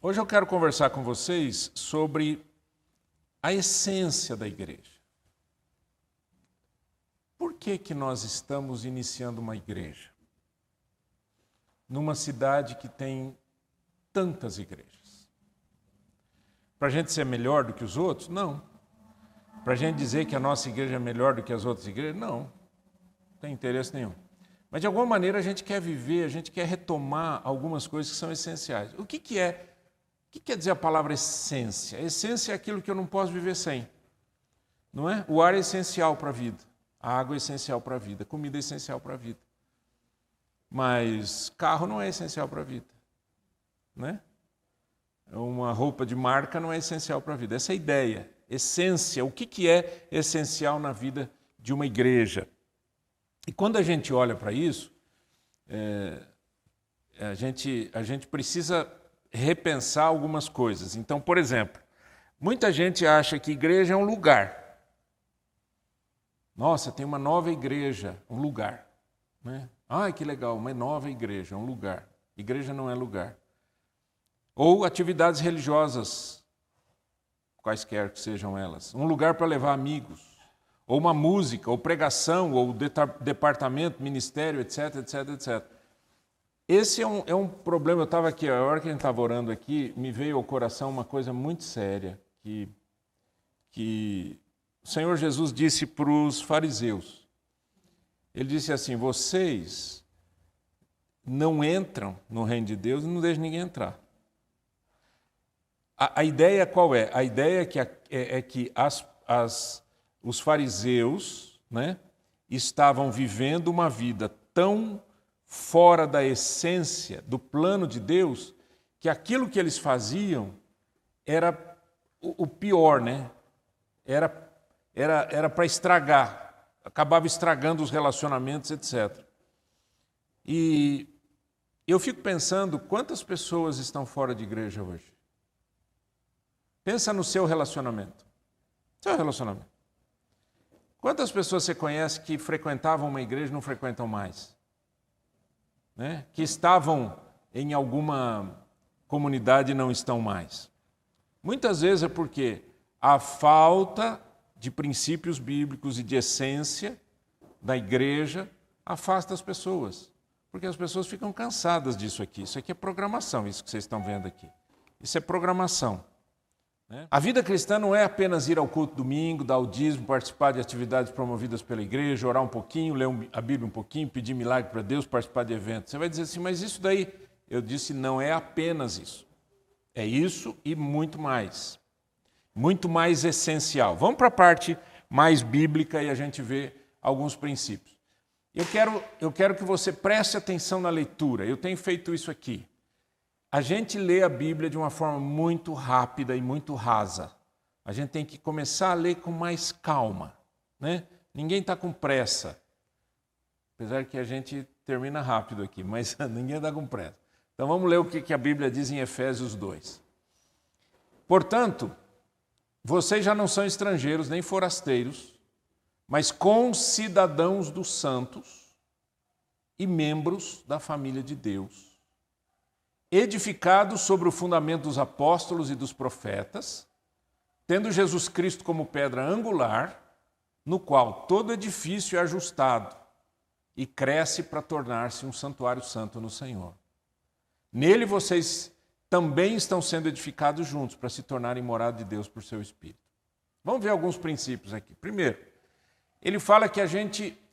Hoje eu quero conversar com vocês sobre a essência da igreja. Por que nós estamos iniciando uma igreja? Numa cidade que tem tantas igrejas. Para a gente ser melhor do que os outros? Não. Para a gente dizer que a nossa igreja é melhor do que as outras igrejas? Não. Não tem interesse nenhum. Mas de alguma maneira a gente quer viver, a gente quer retomar algumas coisas que são essenciais. O que quer dizer a palavra essência? Essência é aquilo que eu não posso viver sem. Não é? O ar é essencial para a vida. A água é essencial para a vida. A comida é essencial para a vida. Mas carro não é essencial para a vida. Né? Uma roupa de marca não é essencial para a vida. Essa é a ideia. Essência. O que é essencial na vida de uma igreja? E quando a gente olha para isso, a gente precisa repensar algumas coisas. Então, por exemplo, muita gente acha que igreja é um lugar. Nossa, tem uma nova igreja, um lugar. Né? Ai, que legal, uma nova igreja, um lugar. Igreja não é lugar. Ou atividades religiosas, quaisquer que sejam elas. Um lugar para levar amigos. Ou uma música, ou pregação, ou departamento, ministério, etc, etc, etc. Esse é um problema. Eu estava aqui, a hora que a gente estava orando aqui, me veio ao coração uma coisa muito séria, que o Senhor Jesus disse para os fariseus. Ele disse assim, vocês não entram no reino de Deus e não deixam ninguém entrar. A ideia qual é? A ideia é que os fariseus, né, estavam vivendo uma vida tão fora da essência, do plano de Deus, que aquilo que eles faziam era o pior, né? Era para estragar, acabava estragando os relacionamentos, etc. E eu fico pensando quantas pessoas estão fora de igreja hoje. Pensa no seu relacionamento. Seu relacionamento. Quantas pessoas você conhece que frequentavam uma igreja e não frequentam mais? Né? Que estavam em alguma comunidade e não estão mais? Muitas vezes é porque a falta de princípios bíblicos e de essência da igreja afasta as pessoas. Porque as pessoas ficam cansadas disso aqui. Isso aqui é programação, isso que vocês estão vendo aqui. Isso é programação. A vida cristã não é apenas ir ao culto domingo, dar o dízimo, participar de atividades promovidas pela igreja, orar um pouquinho, ler a Bíblia um pouquinho, pedir milagre para Deus, participar de eventos. Você vai dizer assim, mas isso daí, eu disse, não é apenas isso. É isso e muito mais. Muito mais essencial. Vamos para a parte mais bíblica e a gente vê alguns princípios. Eu quero que você preste atenção na leitura. Eu tenho feito isso aqui. A gente lê a Bíblia de uma forma muito rápida e muito rasa. A gente tem que começar a ler com mais calma. Né? Ninguém está com pressa. Apesar que a gente termina rápido aqui, mas ninguém está com pressa. Então vamos ler o que a Bíblia diz em Efésios 2. Portanto, vocês já não são estrangeiros nem forasteiros, mas concidadãos dos santos e membros da família de Deus, edificados sobre o fundamento dos apóstolos e dos profetas, tendo Jesus Cristo como pedra angular, no qual todo edifício é ajustado e cresce para tornar-se um santuário santo no Senhor. Nele vocês também estão sendo edificados juntos para se tornarem morada de Deus por seu Espírito. Vamos ver alguns princípios aqui. Primeiro, ele fala que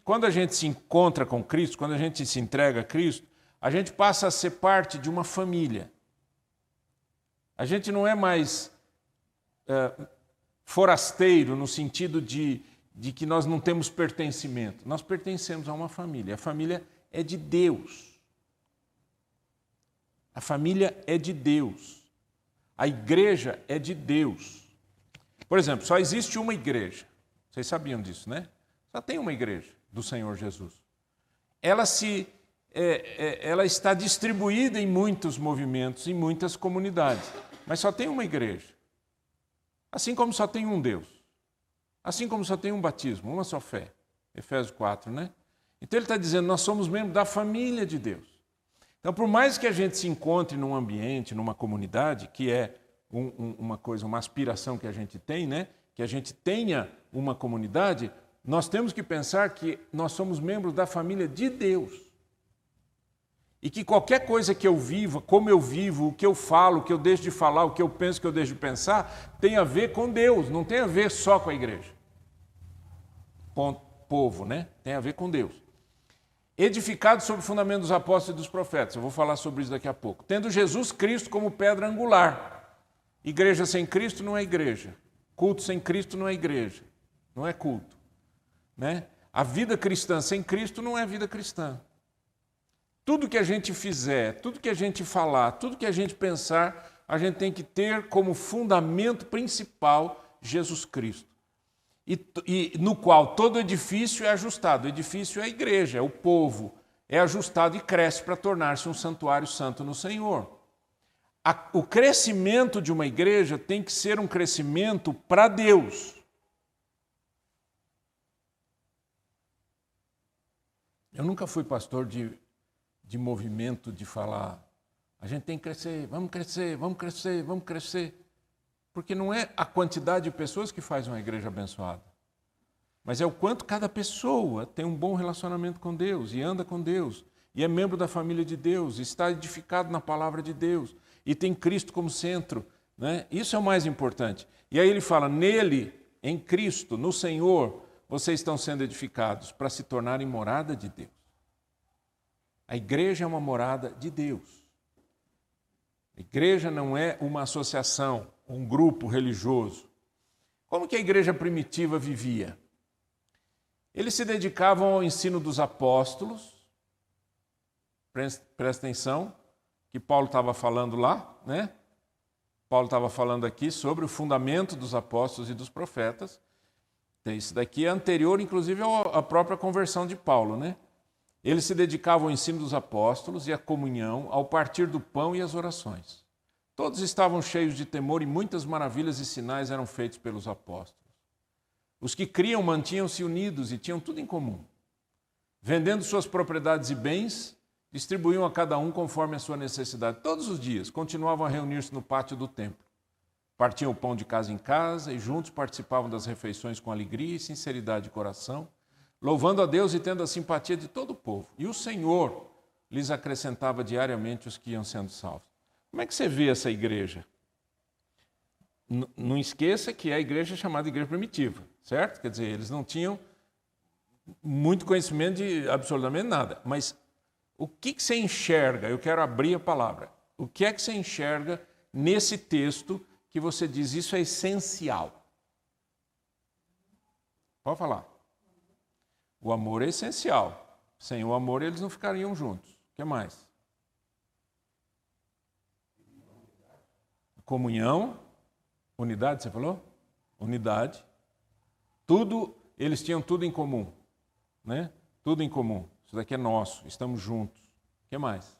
quando a gente se encontra com Cristo, quando a gente se entrega a Cristo, a gente passa a ser parte de uma família. A gente não é mais forasteiro no sentido de que nós não temos pertencimento. Nós pertencemos a uma família. A família é de Deus. A família é de Deus. A igreja é de Deus. Por exemplo, só existe uma igreja. Vocês sabiam disso, né? Só tem uma igreja do Senhor Jesus. Ela está distribuída em muitos movimentos, em muitas comunidades, mas só tem uma igreja. Assim como só tem um Deus. Assim como só tem um batismo, uma só fé. Efésios 4, né? Então ele está dizendo, nós somos membros da família de Deus. Então, por mais que a gente se encontre num ambiente, numa comunidade, que é uma coisa, uma aspiração que a gente tem, né? Que a gente tenha uma comunidade, nós temos que pensar que nós somos membros da família de Deus. E que qualquer coisa que eu viva, como eu vivo, o que eu falo, o que eu deixo de falar, o que eu penso, o que eu deixo de pensar, tem a ver com Deus, não tem a ver só com a igreja. Com o povo, né? Tem a ver com Deus. Edificado sobre o fundamento dos apóstolos e dos profetas. Eu vou falar sobre isso daqui a pouco. Tendo Jesus Cristo como pedra angular. Igreja sem Cristo não é igreja. Culto sem Cristo não é igreja. Não é culto. Né? A vida cristã sem Cristo não é vida cristã. Tudo que a gente fizer, tudo que a gente falar, tudo que a gente pensar, a gente tem que ter como fundamento principal Jesus Cristo. E no qual todo edifício é ajustado. O edifício é a igreja, é o povo. É ajustado e cresce para tornar-se um santuário santo no Senhor. O crescimento de uma igreja tem que ser um crescimento para Deus. Eu nunca fui pastor de movimento de falar, a gente tem que crescer, vamos crescer, vamos crescer, vamos crescer. Porque não é a quantidade de pessoas que faz uma igreja abençoada, mas é o quanto cada pessoa tem um bom relacionamento com Deus e anda com Deus, e é membro da família de Deus, está edificado na palavra de Deus, e tem Cristo como centro. Né? Isso é o mais importante. E aí ele fala, nele, em Cristo, no Senhor, vocês estão sendo edificados para se tornarem morada de Deus. A igreja é uma morada de Deus. A igreja não é uma associação, um grupo religioso. Como que a igreja primitiva vivia? Eles se dedicavam ao ensino dos apóstolos. Presta atenção, que Paulo estava falando lá, né? Paulo estava falando aqui sobre o fundamento dos apóstolos e dos profetas. Isso daqui é anterior, inclusive, à própria conversão de Paulo, né? Eles se dedicavam ao ensino dos apóstolos e à comunhão, ao partir do pão e às orações. Todos estavam cheios de temor e muitas maravilhas e sinais eram feitos pelos apóstolos. Os que criam mantinham-se unidos e tinham tudo em comum. Vendendo suas propriedades e bens, distribuíam a cada um conforme a sua necessidade. Todos os dias continuavam a reunir-se no pátio do templo. Partiam o pão de casa em casa e juntos participavam das refeições com alegria e sinceridade de coração, louvando a Deus e tendo a simpatia de todo o povo. E o Senhor lhes acrescentava diariamente os que iam sendo salvos. Como é que você vê essa igreja? Não esqueça que é a igreja chamada igreja primitiva, certo? Quer dizer, eles não tinham muito conhecimento de absolutamente nada. Mas o que você enxerga? Eu quero abrir a palavra. O que é que você enxerga nesse texto que você diz isso é essencial? Pode falar. O amor é essencial. Sem o amor, eles não ficariam juntos. O que mais? Comunhão, unidade, você falou? Unidade. Tudo, eles tinham tudo em comum. Né? Tudo em comum. Isso daqui é nosso, estamos juntos. O que mais?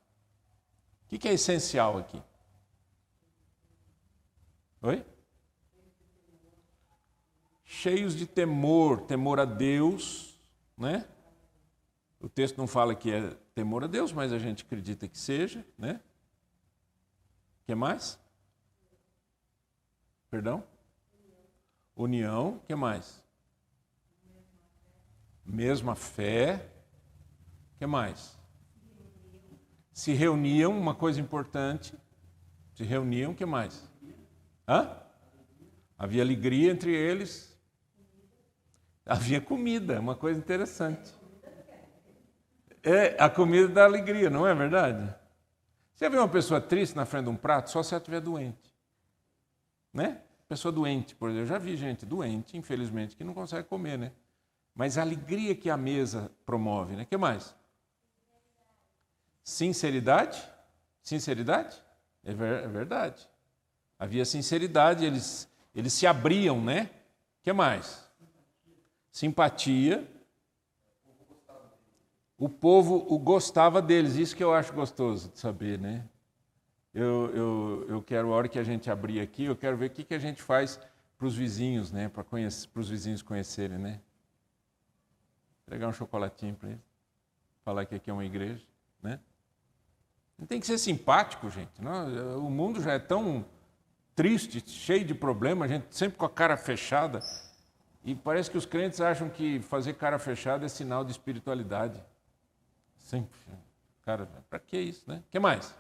O que é essencial aqui? Oi? Cheios de temor, temor a Deus, né? O texto não fala que é temor a Deus, mas a gente acredita que seja, né? O que mais? Perdão? União. O que mais? Mesma fé. O que mais? Se reuniam, uma coisa importante. Se reuniam, o que mais? Hã? Havia alegria entre eles. Havia comida, uma coisa interessante. É a comida da alegria, não é verdade? Você vê uma pessoa triste na frente de um prato, só se ela estiver doente. Né? Pessoa doente, por exemplo. Eu já vi gente doente, infelizmente, que não consegue comer, né? Mas a alegria que a mesa promove, né? O que mais? Sinceridade? Sinceridade? É verdade. Havia sinceridade, eles se abriam, né? O que mais? Simpatia. O povo gostava deles, isso que eu acho gostoso de saber, né? Eu quero, a hora que a gente abrir aqui, eu quero ver o que a gente faz para os vizinhos, né? Para os vizinhos conhecerem, né? Entregar um chocolatinho para eles. Falar que aqui é uma igreja, né? Tem que ser simpático, gente. Não? O mundo já é tão triste, cheio de problemas, a gente sempre com a cara fechada. E parece que os crentes acham que fazer cara fechada é sinal de espiritualidade. Sempre. Cara, para que isso, né? O que mais?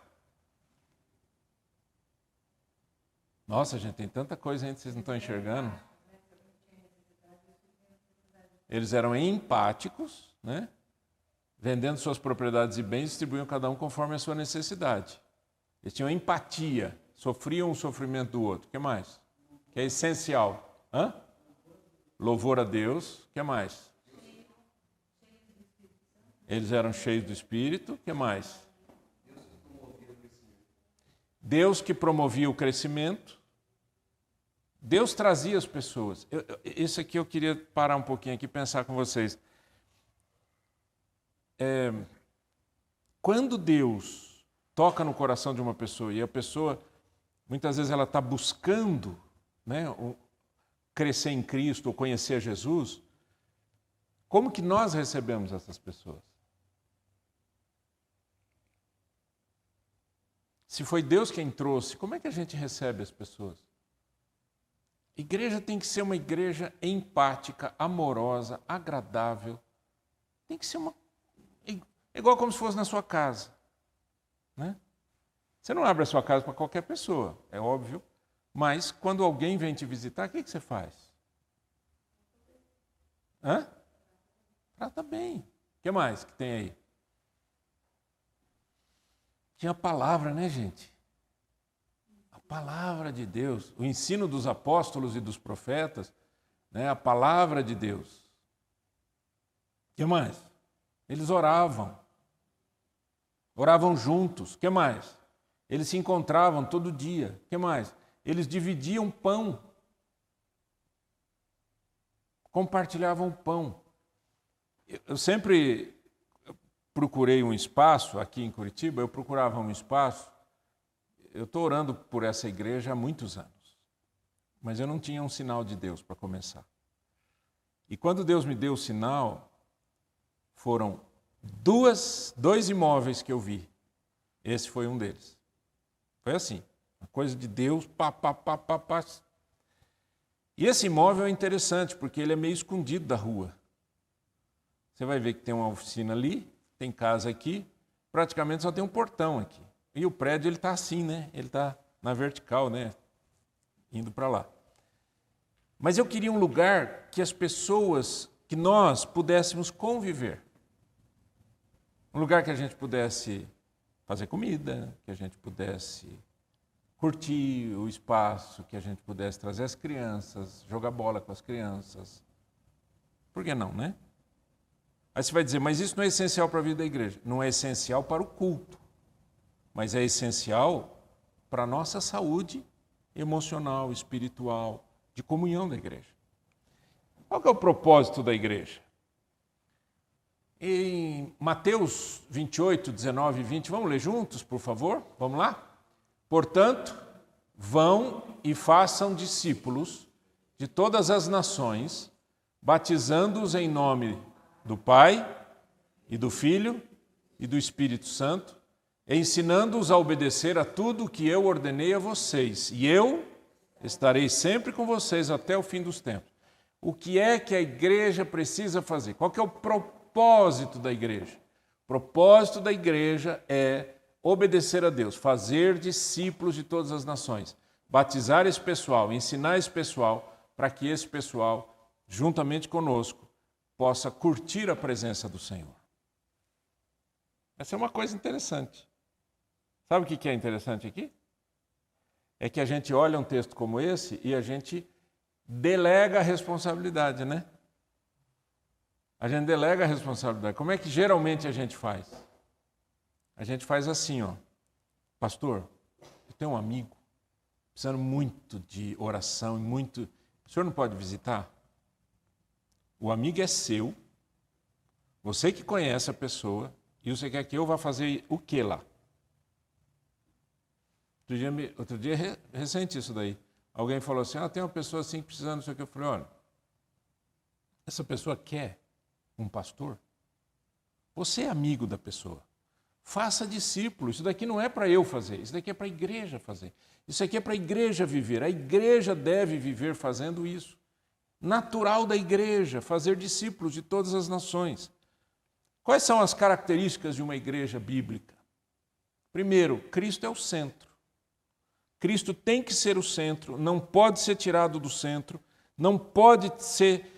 Nossa, gente, tem tanta coisa ainda que vocês não estão enxergando. Eles eram empáticos, né? Vendendo suas propriedades e bens, distribuíam cada um conforme a sua necessidade. Eles tinham empatia, sofriam o sofrimento do outro. O que mais? Que é essencial. Louvor a Deus. O que mais? Eles eram cheios do Espírito. O que mais? Deus que promovia o crescimento. Deus trazia as pessoas. Isso aqui eu queria parar um pouquinho aqui e pensar com vocês. Quando Deus toca no coração de uma pessoa e a pessoa, muitas vezes ela está buscando, né, crescer em Cristo ou conhecer Jesus, como que nós recebemos essas pessoas? Se foi Deus quem trouxe, como é que a gente recebe as pessoas? Igreja tem que ser uma igreja empática, amorosa, agradável. Tem que ser igual como se fosse na sua casa. Né? Você não abre a sua casa para qualquer pessoa, é óbvio. Mas quando alguém vem te visitar, o que você faz? Trata bem. O que mais que tem aí? Tinha a palavra, né, gente? A palavra de Deus, o ensino dos apóstolos e dos profetas, né, a palavra de Deus. O que mais? Eles oravam juntos. O que mais? Eles se encontravam todo dia. O que mais? Eles dividiam pão, compartilhavam pão. Eu sempre procurei um espaço, aqui em Curitiba, eu procurava um espaço. Eu estou orando por essa igreja há muitos anos, mas eu não tinha um sinal de Deus para começar. E quando Deus me deu o sinal, foram dois imóveis que eu vi. Esse foi um deles. Foi assim, uma coisa de Deus, pá. E esse imóvel é interessante, porque ele é meio escondido da rua. Você vai ver que tem uma oficina ali, tem casa aqui, praticamente só tem um portão aqui. E o prédio ele está assim, né? Ele está na vertical, né? Indo para lá. Mas eu queria um lugar que as pessoas, que nós pudéssemos conviver. Um lugar que a gente pudesse fazer comida, que a gente pudesse curtir o espaço, que a gente pudesse trazer as crianças, jogar bola com as crianças. Por que não, né? Aí você vai dizer, mas isso não é essencial para a vida da igreja. Não é essencial para o culto, mas é essencial para a nossa saúde emocional, espiritual, de comunhão da igreja. Qual que é o propósito da igreja? Em Mateus 28, 19 e 20, vamos ler juntos, por favor? Vamos lá? Portanto, vão e façam discípulos de todas as nações, batizando-os em nome do Pai e do Filho e do Espírito Santo, ensinando-os a obedecer a tudo o que eu ordenei a vocês. E eu estarei sempre com vocês até o fim dos tempos. O que é que a igreja precisa fazer? Qual que é o propósito da igreja? O propósito da igreja é obedecer a Deus, fazer discípulos de todas as nações, batizar esse pessoal, ensinar esse pessoal, para que esse pessoal, juntamente conosco, possa curtir a presença do Senhor. Essa é uma coisa interessante. Sabe o que é interessante aqui? É que a gente olha um texto como esse e a gente delega a responsabilidade, né? A gente delega a responsabilidade. Como é que geralmente a gente faz? A gente faz assim, ó. Pastor, eu tenho um amigo precisando muito de oração, muito. O senhor não pode visitar? O amigo é seu, você que conhece a pessoa, e você quer que eu vá fazer o que lá? Outro dia recente isso daí. Alguém falou assim, tem uma pessoa assim precisando disso aqui. Eu falei, olha, essa pessoa quer um pastor? Você é amigo da pessoa. Faça discípulo. Isso daqui não é para eu fazer, isso daqui é para a igreja fazer. Isso aqui é para a igreja viver. A igreja deve viver fazendo isso. Natural da igreja, fazer discípulos de todas as nações. Quais são as características de uma igreja bíblica? Primeiro, Cristo é o centro. Cristo tem que ser o centro, não pode ser tirado do centro, não pode ser...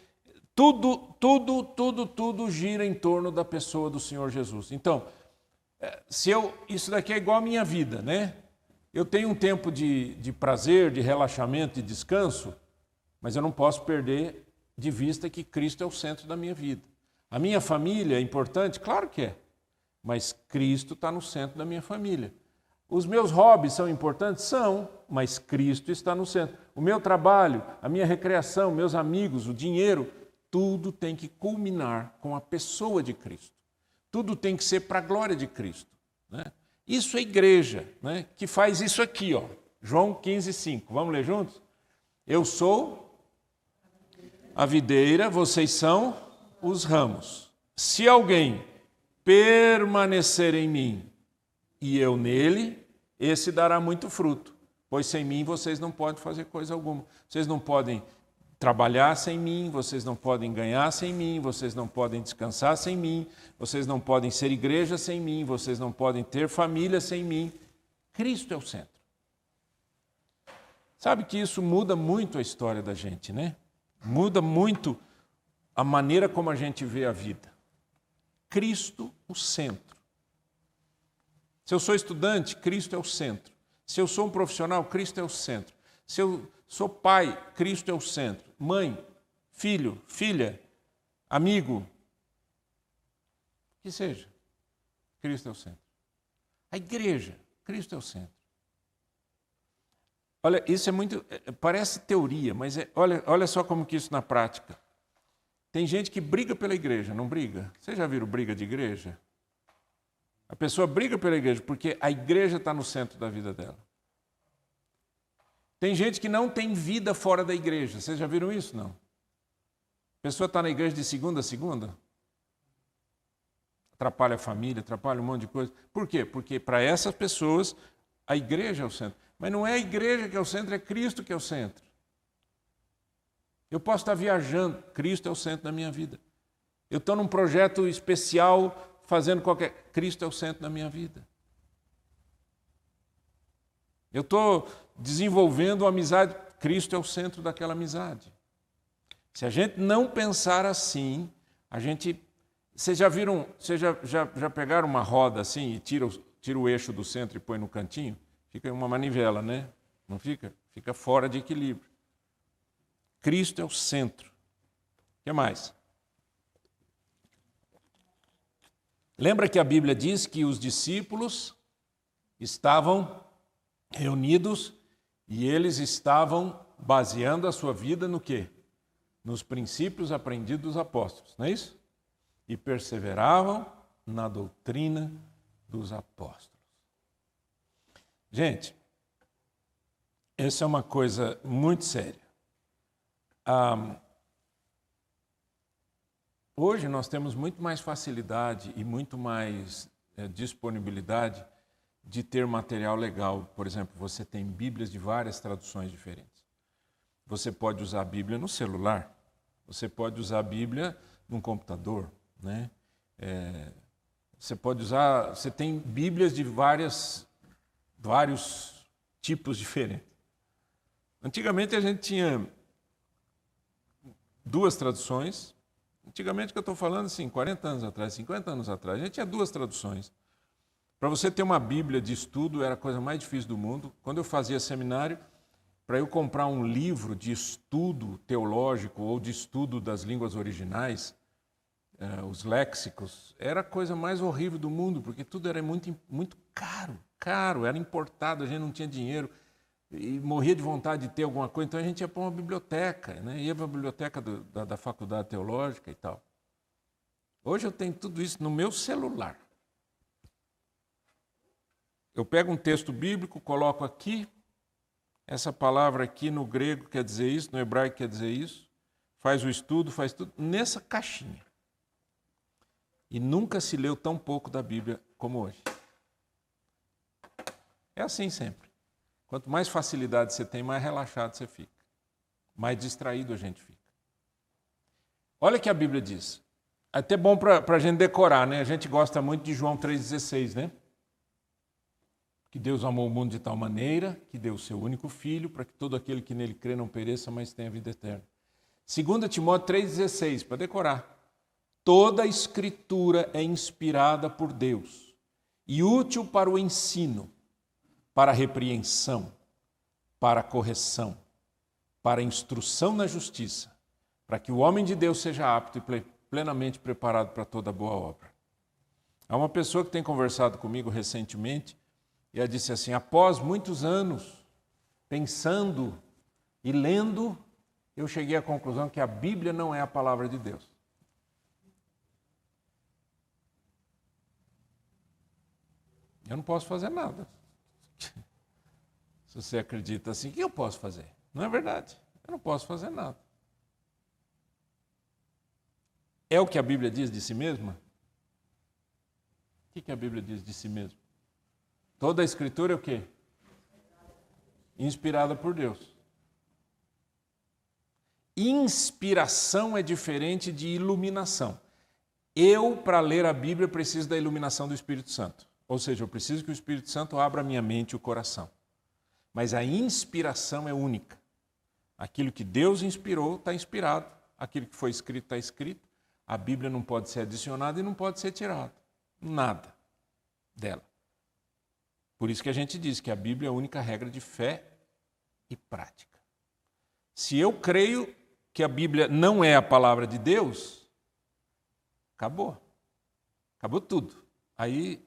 Tudo gira em torno da pessoa do Senhor Jesus. Então, isso daqui é igual à minha vida, né? Eu tenho um tempo de prazer, de relaxamento, de descanso, mas eu não posso perder de vista que Cristo é o centro da minha vida. A minha família é importante? Claro que é, mas Cristo está no centro da minha família. Os meus hobbies são importantes? São, mas Cristo está no centro. O meu trabalho, a minha recreação, meus amigos, o dinheiro, tudo tem que culminar com a pessoa de Cristo. Tudo tem que ser para a glória de Cristo, né? Isso é igreja, né, que faz isso aqui, ó. João 15:5. Vamos ler juntos? Eu sou a videira, vocês são os ramos. Se alguém permanecer em mim e eu nele, esse dará muito fruto, pois sem mim vocês não podem fazer coisa alguma. Vocês não podem trabalhar sem mim, vocês não podem ganhar sem mim, vocês não podem descansar sem mim, vocês não podem ser igreja sem mim, vocês não podem ter família sem mim. Cristo é o centro. Sabe que isso muda muito a história da gente, né? Muda muito a maneira como a gente vê a vida. Cristo, o centro. Se eu sou estudante, Cristo é o centro. Se eu sou um profissional, Cristo é o centro. Se eu sou pai, Cristo é o centro. Mãe, filho, filha, amigo, que seja, Cristo é o centro. A igreja, Cristo é o centro. Olha, isso é muito, parece teoria, mas olha só como que isso na prática. Tem gente que briga pela igreja, não briga? Vocês já viram briga de igreja? A pessoa briga pela igreja porque a igreja está no centro da vida dela. Tem gente que não tem vida fora da igreja. Vocês já viram isso? Não. A pessoa está na igreja de segunda a segunda. Atrapalha a família, atrapalha um monte de coisa. Por quê? Porque para essas pessoas a igreja é o centro. Mas não é a igreja que é o centro, é Cristo que é o centro. Eu posso estar viajando, Cristo é o centro da minha vida. Eu estou num projeto especial, fazendo qualquer... Cristo é o centro da minha vida. Eu estou desenvolvendo uma amizade, Cristo é o centro daquela amizade. Se a gente não pensar assim, a gente... Vocês já viram, já pegaram uma roda assim e tira o eixo do centro e põe no cantinho? Fica uma manivela, né? Não fica? Fica fora de equilíbrio. Cristo é o centro. O que mais? Lembra que a Bíblia diz que os discípulos estavam reunidos e eles estavam baseando a sua vida no quê? Nos princípios aprendidos dos apóstolos, não é isso? E perseveravam na doutrina dos apóstolos. Gente, essa é uma coisa muito séria. Hoje nós temos muito mais facilidade e muito mais disponibilidade de ter material legal. Por exemplo, você tem Bíblias de várias traduções diferentes. Você pode usar a Bíblia no celular, você pode usar a Bíblia num computador, né? Você tem Bíblias de vários tipos diferentes. Antigamente a gente tinha 2 traduções. Antigamente, que eu estou falando, assim, 40 anos atrás, 50 anos atrás, a gente tinha 2 traduções. Para você ter uma Bíblia de estudo era a coisa mais difícil do mundo. Quando eu fazia seminário, para eu comprar um livro de estudo teológico ou de estudo das línguas originais, os léxicos, era a coisa mais horrível do mundo, porque tudo era muito, muito caro, era importado, a gente não tinha dinheiro e morria de vontade de ter alguma coisa, então a gente ia para uma biblioteca, né? Ia para a biblioteca da faculdade teológica e tal. Hoje eu tenho tudo isso no meu celular. Eu pego um texto bíblico, coloco aqui, essa palavra aqui no grego quer dizer isso, no hebraico quer dizer isso, faz o estudo, faz tudo nessa caixinha. E nunca se leu tão pouco da Bíblia como hoje. É assim sempre. Quanto mais facilidade você tem, mais relaxado você fica. Mais distraído a gente fica. Olha o que a Bíblia diz. É até bom para a gente decorar, né? A gente gosta muito de João 3,16, né? Que Deus amou o mundo de tal maneira que deu o seu único Filho para que todo aquele que nele crê não pereça, mas tenha vida eterna. 2 Timóteo 3,16, para decorar. Toda a Escritura é inspirada por Deus e útil para o ensino, para a repreensão, para a correção, para a instrução na justiça, para que o homem de Deus seja apto e plenamente preparado para toda boa obra. Há uma pessoa que tem conversado comigo recentemente e ela disse assim, após muitos anos pensando e lendo, eu cheguei à conclusão que a Bíblia não é a palavra de Deus. Eu não posso fazer nada. Se você acredita assim, o que eu posso fazer? Não é verdade. Eu não posso fazer nada. É o que a Bíblia diz de si mesma? O que a Bíblia diz de si mesma? Toda a Escritura é o quê? Inspirada por Deus. Inspiração é diferente de iluminação. Eu, para ler a Bíblia, preciso da iluminação do Espírito Santo. Ou seja, eu preciso que o Espírito Santo abra a minha mente e o coração. Mas a inspiração é única. Aquilo que Deus inspirou está inspirado. Aquilo que foi escrito está escrito. A Bíblia não pode ser adicionada e não pode ser tirada. Nada dela. Por isso que a gente diz que a Bíblia é a única regra de fé e prática. Se eu creio que a Bíblia não é a palavra de Deus, acabou. Acabou tudo. Aí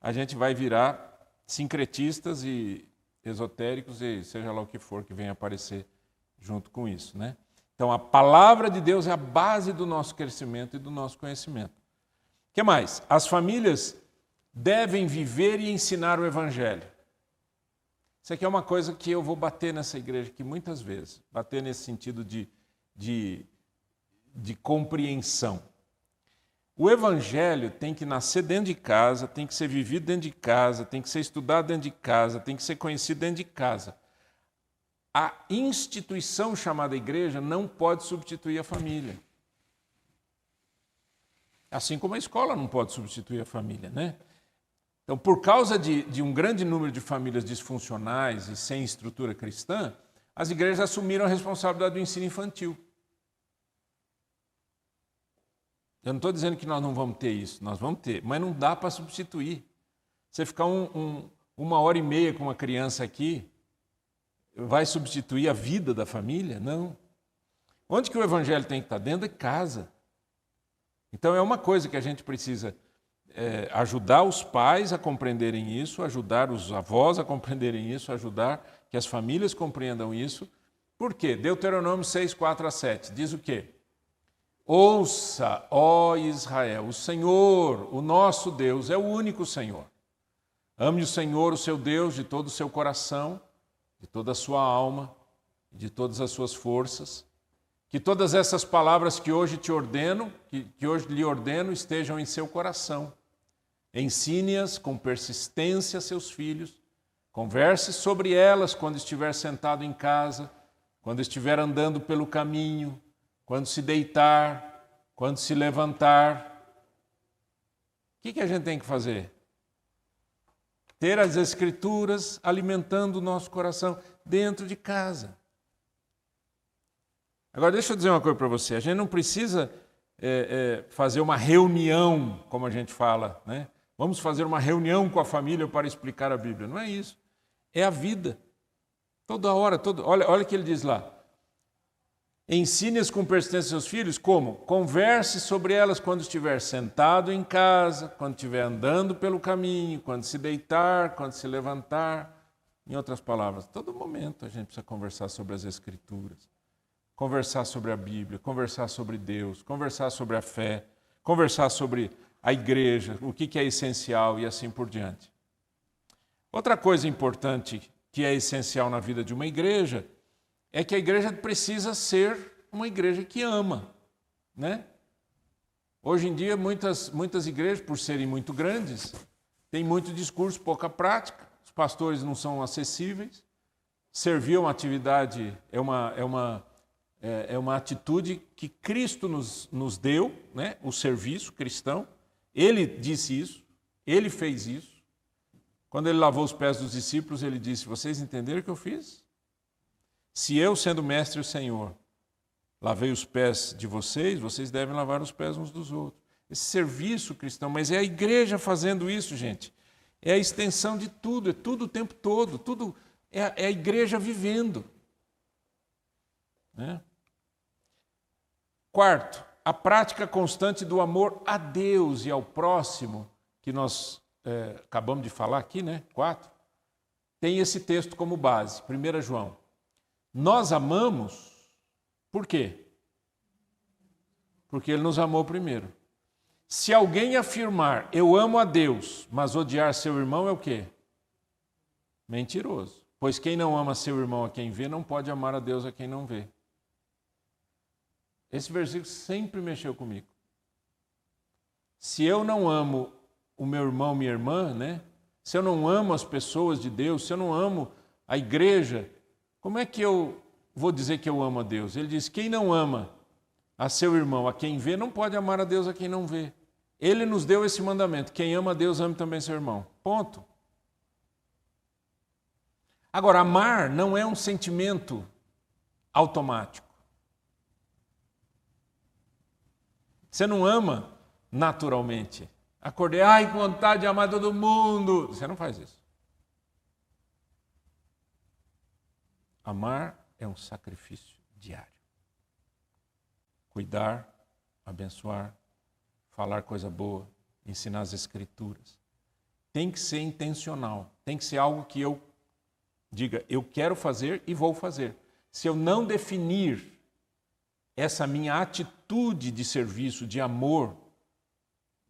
a gente vai virar sincretistas e esotéricos e seja lá o que for que venha aparecer junto com isso, né? Então, a palavra de Deus é a base do nosso crescimento e do nosso conhecimento. O que mais? As famílias devem viver e ensinar o Evangelho. Isso aqui é uma coisa que eu vou bater nessa igreja aqui muitas vezes, bater nesse sentido de compreensão. O Evangelho tem que nascer dentro de casa, tem que ser vivido dentro de casa, tem que ser estudado dentro de casa, tem que ser conhecido dentro de casa. A instituição chamada igreja não pode substituir a família. Assim como a escola não pode substituir a família, né? Então, por causa de um grande número de famílias disfuncionais e sem estrutura cristã, as igrejas assumiram a responsabilidade do ensino infantil. Eu não estou dizendo que nós não vamos ter isso, nós vamos ter, mas não dá para substituir. Você ficar 1h30 com uma criança aqui, vai substituir a vida da família? Não. Onde que o Evangelho tem que estar? Dentro de casa. Então é uma coisa que a gente precisa ajudar os pais a compreenderem isso, ajudar os avós a compreenderem isso, ajudar que as famílias compreendam isso. Por quê? Deuteronômio 6, 4-7 diz o quê? Ouça, ó Israel, o Senhor, o nosso Deus, é o único Senhor. Ame o Senhor, o seu Deus, de todo o seu coração, de toda a sua alma, de todas as suas forças. Que todas essas palavras que hoje te ordeno, que hoje lhe ordeno, estejam em seu coração. Ensine-as com persistência a seus filhos. Converse sobre elas quando estiver sentado em casa, quando estiver andando pelo caminho, quando se deitar, quando se levantar. O que a gente tem que fazer? Ter as Escrituras alimentando o nosso coração dentro de casa. Agora, deixa eu dizer uma coisa para você. A gente não precisa fazer uma reunião, como a gente fala, né? Vamos fazer uma reunião com a família para explicar a Bíblia. Não é isso. É a vida. Toda hora, olha o que ele diz lá. Ensine-as com persistência seus filhos, como? Converse sobre elas quando estiver sentado em casa, quando estiver andando pelo caminho, quando se deitar, quando se levantar. Em outras palavras, todo momento a gente precisa conversar sobre as Escrituras, conversar sobre a Bíblia, conversar sobre Deus, conversar sobre a fé, conversar sobre a igreja, o que é essencial e assim por diante. Outra coisa importante que é essencial na vida de uma igreja é que a igreja precisa ser uma igreja que ama, né? Hoje em dia, muitas igrejas, por serem muito grandes, têm muito discurso, pouca prática. os pastores não são acessíveis, servir é uma atividade, é uma atitude que Cristo nos deu, né? O serviço cristão. Ele disse isso, ele fez isso. Quando ele lavou os pés dos discípulos, ele disse: vocês entenderam o que eu fiz? Se eu, sendo mestre e Senhor, lavei os pés de vocês, vocês devem lavar os pés uns dos outros. Esse serviço cristão, mas é a igreja fazendo isso, gente. É a extensão de tudo, é tudo o tempo todo, tudo é a igreja vivendo. Né? Quarto, a prática constante do amor a Deus e ao próximo, que nós acabamos de falar aqui, né? 4, tem esse texto como base, 1 João. Nós amamos, por quê? Porque ele nos amou primeiro. Se alguém afirmar, eu amo a Deus, mas odiar seu irmão é o quê? Mentiroso. Pois quem não ama seu irmão a quem vê, não pode amar a Deus a quem não vê. Esse versículo sempre mexeu comigo. Se eu não amo o meu irmão, minha irmã, né? Se eu não amo as pessoas de Deus, se eu não amo a igreja, como é que eu vou dizer que eu amo a Deus? Ele diz, quem não ama a seu irmão, a quem vê, não pode amar a Deus a quem não vê. Ele nos deu esse mandamento, quem ama a Deus, ame também seu irmão. Ponto. Agora, amar não é um sentimento automático. Você não ama naturalmente. Acordei, ai, com vontade de amar todo mundo. Você não faz isso. Amar é um sacrifício diário. Cuidar, abençoar, falar coisa boa, ensinar as escrituras. Tem que ser intencional. Tem que ser algo que eu diga, eu quero fazer e vou fazer. Se eu não definir essa minha atitude de serviço, de amor,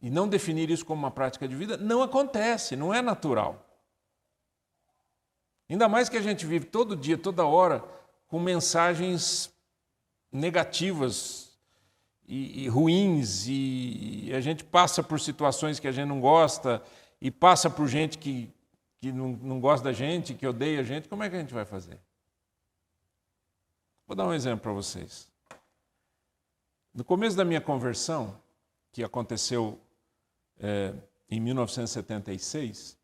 e não definir isso como uma prática de vida, não acontece, não é natural. Ainda mais que a gente vive todo dia, toda hora, com mensagens negativas e ruins, e a gente passa por situações que a gente não gosta, e passa por gente que não gosta da gente, que odeia a gente. Como é que a gente vai fazer? Vou dar um exemplo para vocês. No começo da minha conversão, que aconteceu em 1976,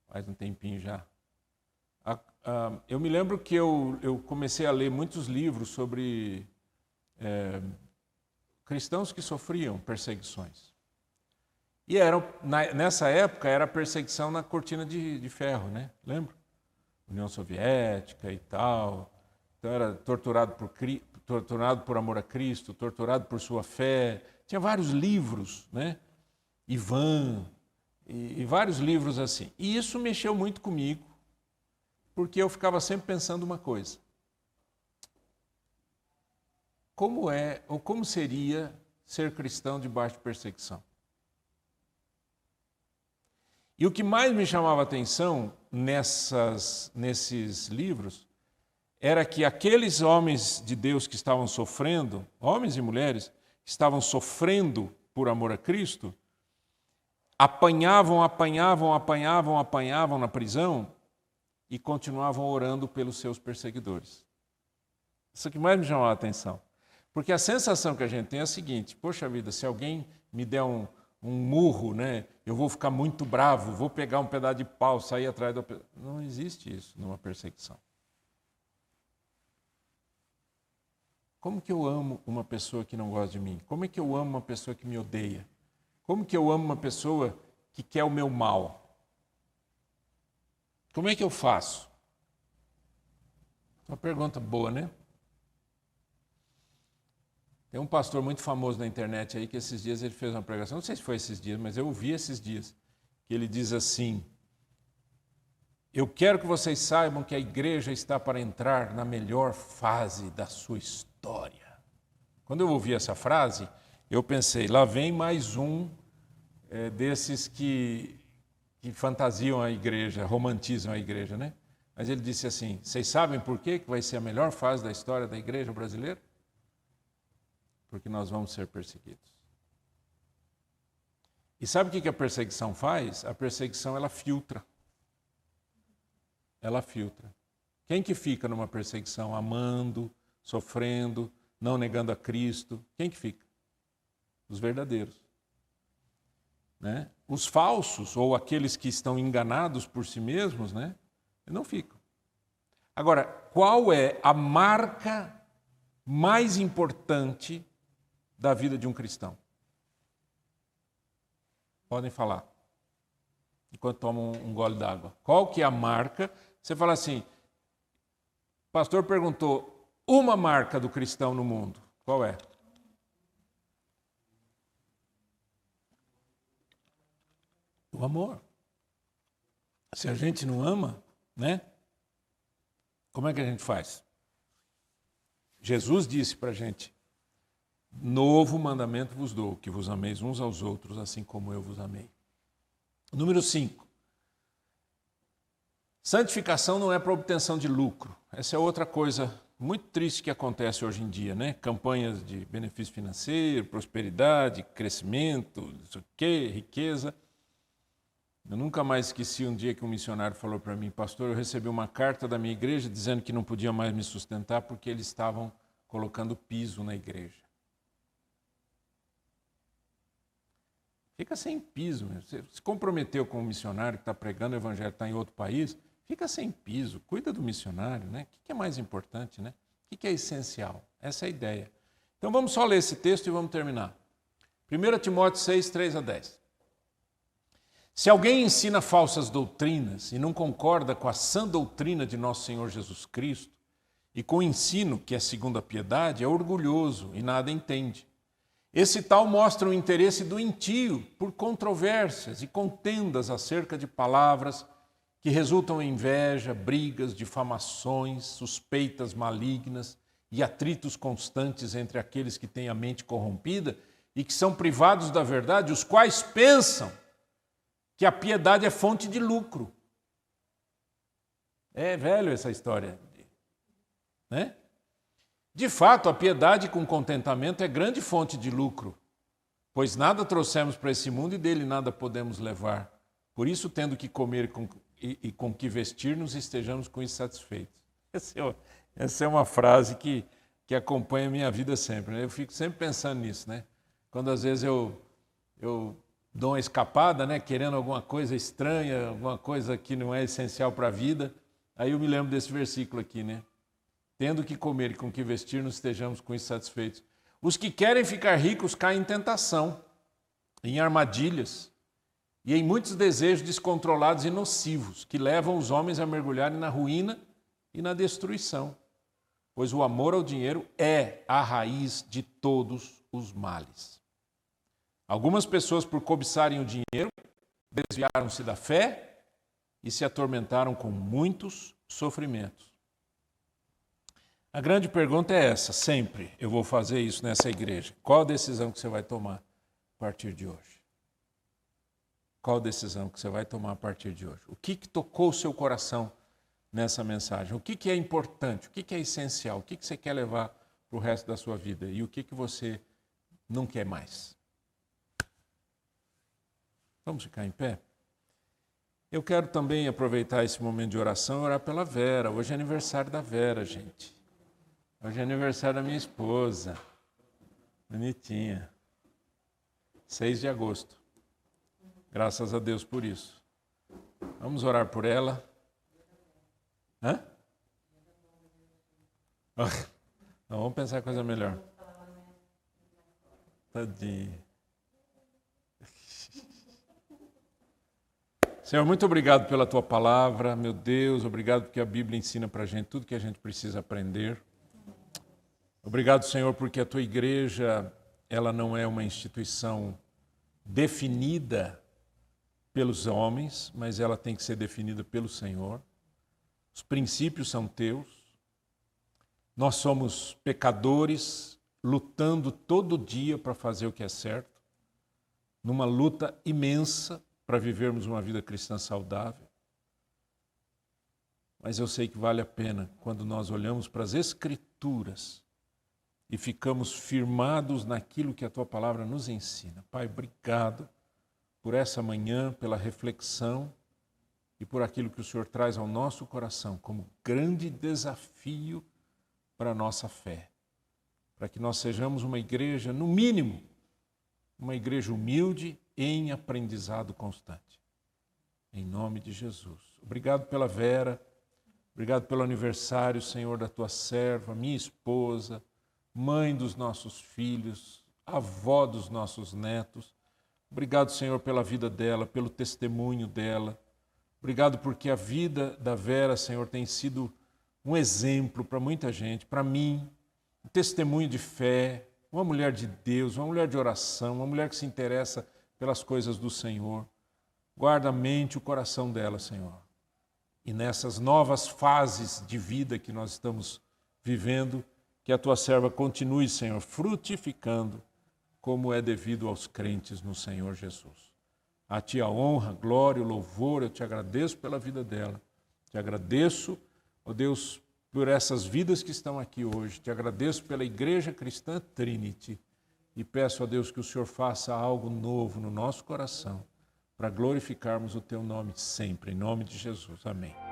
faz um tempinho já, eu me lembro que eu comecei a ler muitos livros sobre cristãos que sofriam perseguições. E nessa época era perseguição na cortina de ferro, né? Lembra? União Soviética e tal. Então era torturado por amor a Cristo, torturado por sua fé. Tinha vários livros, né? Ivan, e vários livros assim. E isso mexeu muito comigo, porque eu ficava sempre pensando uma coisa. Como é, ou como seria ser cristão debaixo de perseguição? E o que mais me chamava a atenção nesses livros era que aqueles homens de Deus que estavam sofrendo, homens e mulheres, que estavam sofrendo por amor a Cristo, apanhavam na prisão e continuavam orando pelos seus perseguidores. Isso que mais me chamava a atenção. Porque a sensação que a gente tem é a seguinte, poxa vida, se alguém me der um murro, né, eu vou ficar muito bravo, vou pegar um pedaço de pau, sair atrás do... Não existe isso numa perseguição. Como que eu amo uma pessoa que não gosta de mim? Como é que eu amo uma pessoa que me odeia? Como que eu amo uma pessoa que quer o meu mal? Como é que eu faço? Uma pergunta boa, né? Tem um pastor muito famoso na internet aí que esses dias ele fez uma pregação, não sei se foi esses dias, mas eu ouvi esses dias, que ele diz assim, eu quero que vocês saibam que a igreja está para entrar na melhor fase da sua história. Quando eu ouvi essa frase, eu pensei, lá vem mais um desses que fantasiam a igreja, romantizam a igreja, né? Mas ele disse assim, vocês sabem por quê que vai ser a melhor fase da história da igreja brasileira? Porque nós vamos ser perseguidos. E sabe o que a perseguição faz? A perseguição, ela filtra. ela filtra. Quem que fica numa perseguição? Amando, sofrendo, não negando a Cristo. Quem que fica? Os verdadeiros. Né? Os falsos, ou aqueles que estão enganados por si mesmos, né? Não ficam. Agora, qual é a marca mais importante da vida de um cristão? Podem falar, enquanto tomam um gole d'água. Qual que é a marca? Você fala assim, o pastor perguntou, uma marca do cristão no mundo, qual é? O amor. Se a gente não ama, né? Como é que a gente faz? Jesus disse para a gente, novo mandamento vos dou, que vos ameis uns aos outros, assim como eu vos amei. Número 5. Santificação não é para obtenção de lucro. Essa é outra coisa muito triste que acontece hoje em dia, né? Campanhas de benefício financeiro, prosperidade, crescimento, não sei o quê, riqueza. Eu nunca mais esqueci um dia que um missionário falou para mim, pastor, eu recebi uma carta da minha igreja dizendo que não podia mais me sustentar porque eles estavam colocando piso na igreja. Fica sem piso, meu. Você se comprometeu com um missionário que está pregando o evangelho, está em outro país, fica sem piso, cuida do missionário, né? O que é mais importante, né? O que é essencial? Essa é a ideia. Então vamos só ler esse texto e vamos terminar. 1 Timóteo 6, 3 a 10. Se alguém ensina falsas doutrinas e não concorda com a sã doutrina de nosso Senhor Jesus Cristo e com o ensino que é segundo a piedade, é orgulhoso e nada entende. Esse tal mostra o interesse doentio por controvérsias e contendas acerca de palavras que resultam em inveja, brigas, difamações, suspeitas malignas e atritos constantes entre aqueles que têm a mente corrompida e que são privados da verdade, os quais pensam que a piedade é fonte de lucro. É velho essa história, né? De fato, a piedade com contentamento é grande fonte de lucro, pois nada trouxemos para esse mundo e dele nada podemos levar. Por isso, tendo que comer e com que vestir-nos, estejamos com isso satisfeitos. Essa é uma frase que acompanha a minha vida sempre, né? Eu fico sempre pensando nisso, né? Quando às vezes eu dou uma escapada, né? Querendo alguma coisa estranha, alguma coisa que não é essencial para a vida, aí eu me lembro desse versículo aqui, né? Tendo que comer e com que vestir, nos estejamos com isso satisfeitos. Os que querem ficar ricos caem em tentação, em armadilhas e em muitos desejos descontrolados e nocivos, que levam os homens a mergulharem na ruína e na destruição. Pois o amor ao dinheiro é a raiz de todos os males. Algumas pessoas, por cobiçarem o dinheiro, desviaram-se da fé e se atormentaram com muitos sofrimentos. A grande pergunta é essa, sempre eu vou fazer isso nessa igreja. Qual a decisão que você vai tomar a partir de hoje? Qual a decisão que você vai tomar a partir de hoje? O que tocou o seu coração nessa mensagem? O que é importante? O que é essencial? O que você quer levar para o resto da sua vida? E o que você não quer mais? Vamos ficar em pé? Eu quero também aproveitar esse momento de oração e orar pela Vera. Hoje é aniversário da Vera, gente. Hoje é aniversário da minha esposa. Bonitinha. 6 de agosto. Graças a Deus por isso. Vamos orar por ela. Hã? Não, vamos pensar coisa melhor. Tadinho. Senhor, muito obrigado pela Tua palavra, meu Deus, obrigado porque a Bíblia ensina para a gente tudo que a gente precisa aprender. Obrigado, Senhor, porque a Tua igreja, ela não é uma instituição definida pelos homens, mas ela tem que ser definida pelo Senhor. Os princípios são Teus. Nós somos pecadores lutando todo dia para fazer o que é certo, numa luta imensa para vivermos uma vida cristã saudável. Mas eu sei que vale a pena quando nós olhamos para as Escrituras e ficamos firmados naquilo que a Tua palavra nos ensina. Pai, obrigado por essa manhã, pela reflexão. e por aquilo que o Senhor traz ao nosso coração como grande desafio para a nossa fé. Para que nós sejamos uma igreja, no mínimo, uma igreja humilde em aprendizado constante. Em nome de Jesus. Obrigado pela Vera, obrigado pelo aniversário, Senhor, da tua serva, minha esposa, mãe dos nossos filhos, avó dos nossos netos. Obrigado, Senhor, pela vida dela, pelo testemunho dela. Obrigado porque a vida da Vera, Senhor, tem sido um exemplo para muita gente, para mim, um testemunho de fé, uma mulher de Deus, uma mulher de oração, uma mulher que se interessa pelas coisas do Senhor. Guarda a mente e o coração dela, Senhor. E nessas novas fases de vida que nós estamos vivendo, que a tua serva continue, Senhor, frutificando como é devido aos crentes no Senhor Jesus. A ti a honra, a glória, o louvor, eu te agradeço pela vida dela. Te agradeço, ó Deus, por essas vidas que estão aqui hoje. Te agradeço pela Igreja Cristã Trinity e peço a Deus que o Senhor faça algo novo no nosso coração para glorificarmos o teu nome sempre, em nome de Jesus. Amém.